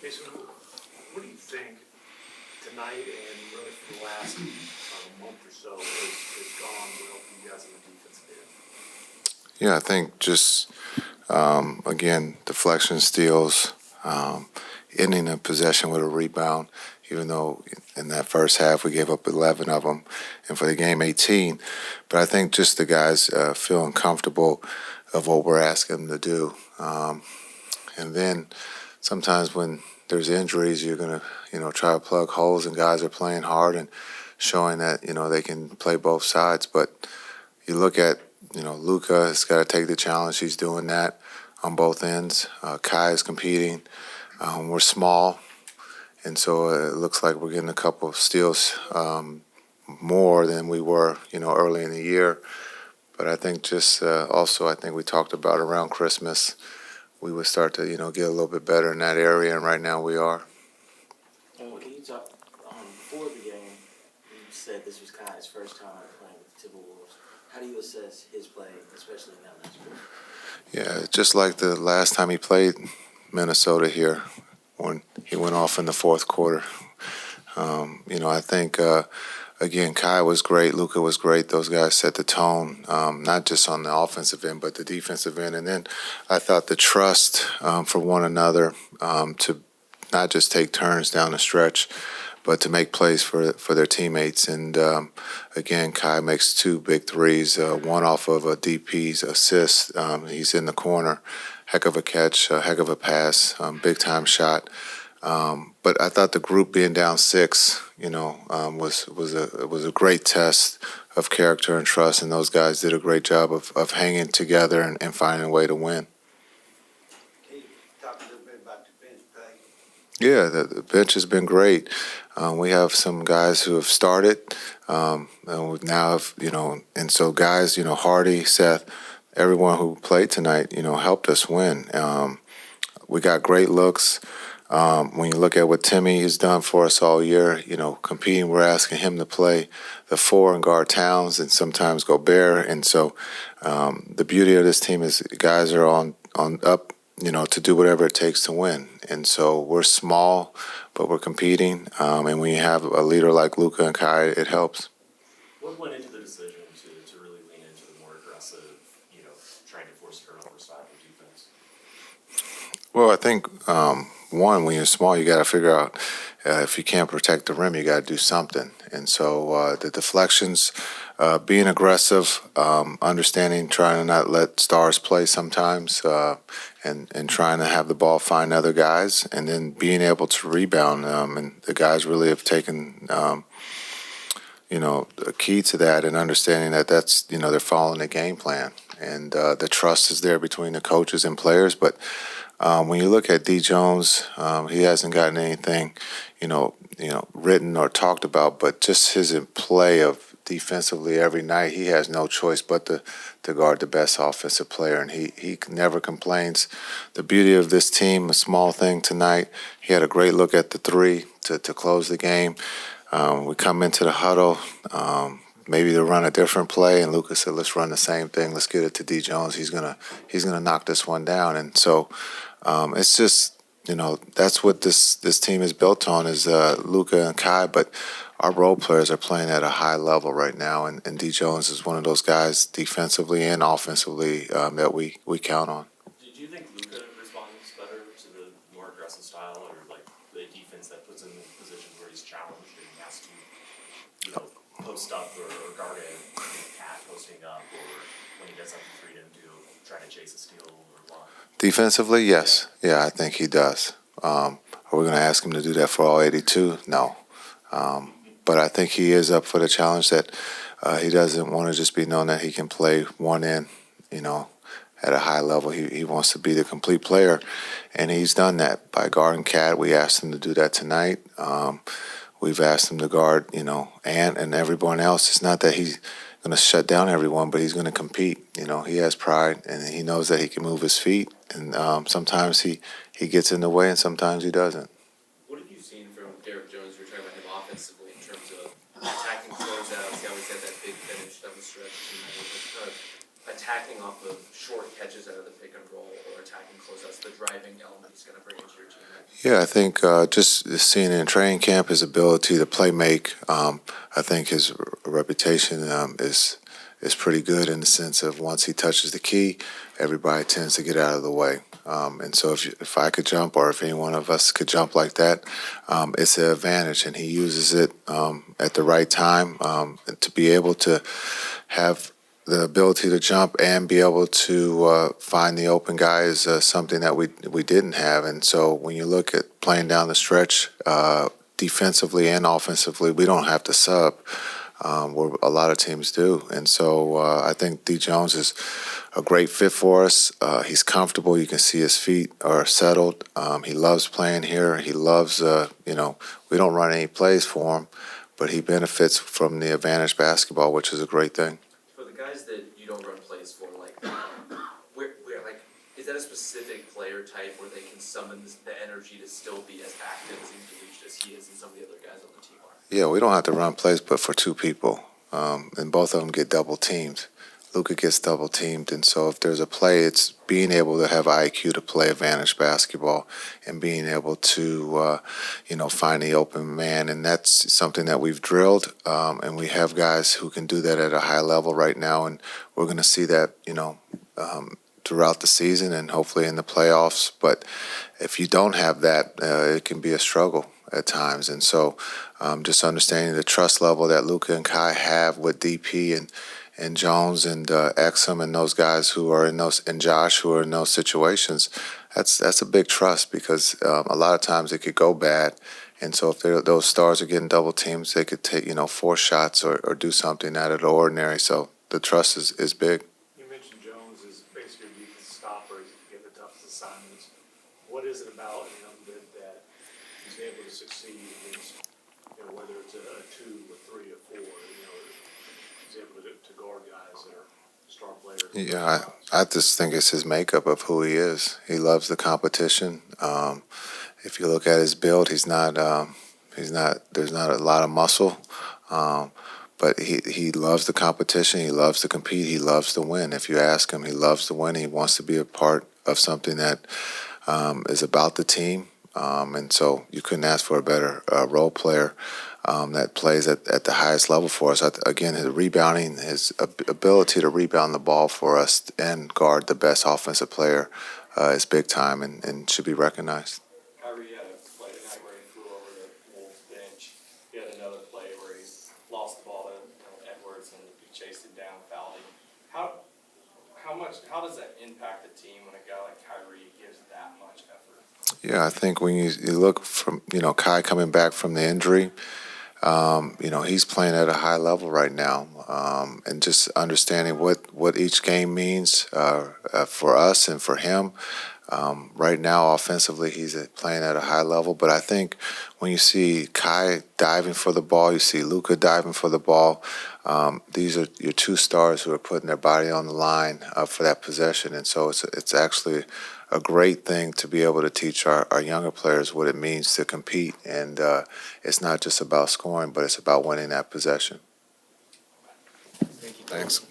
Jason, what do you think tonight and really for the last month or so has gone well for you guys on the defensive end? Yeah, I think just, again, deflection steals, ending a possession with a rebound, even though in that first half we gave up 11 of them, and for the game 18. But I think just the guys feeling comfortable of what we're asking them to do. And then sometimes when there's injuries, you're going to, try to plug holes, and guys are playing hard and showing that, they can play both sides. But you look at, Luka has got to take the challenge. He's doing that on both ends. Kai is competing. We're small, and so it looks like we're getting a couple of steals more than we were, early in the year. But I think just also, I think we talked about around Christmas, we would start to, get a little bit better in that area, and right now we are. Can you talk, before the game, you said this was Kai's first time playing with the Timberwolves. How do you assess his play, especially in that last quarter? Yeah, just like the last time he played Minnesota here, when he went off in the fourth quarter. I think, again, Kai was great, Luka was great. Those guys set the tone, not just on the offensive end, but the defensive end. And then I thought the trust for one another to not just take turns down the stretch, but to make plays for their teammates. And, again, Kai makes two big threes, one off of a DP's assist. He's in the corner. Heck of a catch, heck of a pass, big-time shot. But I thought the group being down 6, was a great test of character and trust, and those guys did a great job of hanging together and finding a way to win. Can you talk a little bit about the bench play? Yeah, the bench has been great. We have some guys who have started, and we now have, and so guys, Hardy, Seth, everyone who played tonight, helped us win. We got great looks. When you look at what Timmy has done for us all year, competing, we're asking him to play the 4 and guard Towns and sometimes Gobert. And so the beauty of this team is guys are on up, to do whatever it takes to win. And so we're small, but we're competing. And when you have a leader like Luka and Kai, it helps. What went into the decision to really lean into the more aggressive, trying to force turnover style of defense? Well, I think, one, when you're small, you got to figure out if you can't protect the rim, you got to do something. And so the deflections, being aggressive, understanding, trying to not let stars play sometimes, and trying to have the ball find other guys, and then being able to rebound. And the guys really have taken, a key to that, and understanding that that's, they're following the game plan. And the trust is there between the coaches and players. But when you look at D. Jones, he hasn't gotten anything, written or talked about, but just his play of defensively every night, he has no choice but to guard the best offensive player, and he never complains. The beauty of this team, a small thing tonight, he had a great look at the 3 to close the game. We come into the huddle, maybe to run a different play, and Lucas said, "Let's run the same thing. Let's get it to D. Jones. He's gonna knock this one down." And so it's just, that's what this team is built on, is Luka and Kai. But our role players are playing at a high level right now, and D. Jones is one of those guys defensively and offensively that we count on. Do you think Luka responds better to the more aggressive style, or like the defense that puts him in positions where he's challenged and he has to, post up or guard a cat posting up, or when he does have the freedom to try to chase a steal or block? Defensively, yes. Yeah, I think he does. Are we going to ask him to do that for all 82? No. But I think he is up for the challenge, that he doesn't want to just be known that he can play one end, at a high level. He wants to be the complete player, and he's done that by guarding Cat. We asked him to do that tonight. We've asked him to guard, Ant and everyone else. It's not that he's going to shut down everyone, but he's going to compete. He has pride, and he knows that he can move his feet. And sometimes he gets in the way, and sometimes he doesn't. What have you seen from Derek Jones? You're talking about him offensively in terms of attacking closeouts. He always had that big finish down the stretch tonight. Kind of attacking off of short catches out of the pick and roll, or attacking closeouts, the driving element he's going to bring into your team. Yeah, I think just seeing in training camp his ability to play make. I think his reputation is pretty good in the sense of once he touches the key, everybody tends to get out of the way. And so if I could jump, or if any one of us could jump like that, it's an advantage, and he uses it at the right time and to be able to have the ability to jump and be able to find the open guy is something that we didn't have. And so when you look at playing down the stretch, defensively and offensively, we don't have to sub. Where a lot of teams do. And so I think D. Jones is a great fit for us. He's comfortable. You can see his feet are settled. He loves playing here. He loves, we don't run any plays for him, but he benefits from the advantage basketball, which is a great thing. For the guys that you don't run plays for, like, where like, is that a specific player type where they can summon the energy to still be as active, as engaged as he is and some of the other guys on the team are? Yeah, we don't have to run plays but for two people, and both of them get double teamed. Luka gets double teamed, and so if there's a play, it's being able to have IQ to play advantage basketball and being able to, find the open man, and that's something that we've drilled, and we have guys who can do that at a high level right now, and we're going to see that, throughout the season and hopefully in the playoffs. But if you don't have that, it can be a struggle at times. And so just understanding the trust level that Luka and Kai have with DP and Jones and Exum and those guys who are and Josh who are in those situations, that's a big trust, because a lot of times it could go bad. And so if those stars are getting double teams, they could take, 4 shots or do something out of the ordinary. So the trust is big. You mentioned Jones is basically a defensive stopper. He's get the toughest assignments. What is it about him that he's able to succeed against, whether it's a 2, a 3, or 4, he's able to guard guys that are star players? Yeah, I just think it's his makeup of who he is. He loves the competition. If you look at his build, there's not a lot of muscle. But he loves the competition. He loves to compete. He loves to win. If you ask him, he loves to win. He wants to be a part of something that is about the team. And so you couldn't ask for a better role player that plays at the highest level for us. Again, his rebounding, his ability to rebound the ball for us and guard the best offensive player is big time and should be recognized. Kyrie had a play tonight where he flew over the Wolves bench. He had another play where he lost the ball to Edwards and he chased him down, fouled him. How does that impact the team when a guy like Kyrie gives that much effort? Yeah, I think when you look from, Kai coming back from the injury, he's playing at a high level right now, and just understanding what each game means for us and for him. Right now, offensively, he's playing at a high level. But I think when you see Kai diving for the ball, you see Luka diving for the ball, these are your 2 stars who are putting their body on the line for that possession. And so it's actually a great thing to be able to teach our younger players what it means to compete. And it's not just about scoring, but it's about winning that possession. Thank you. Thanks.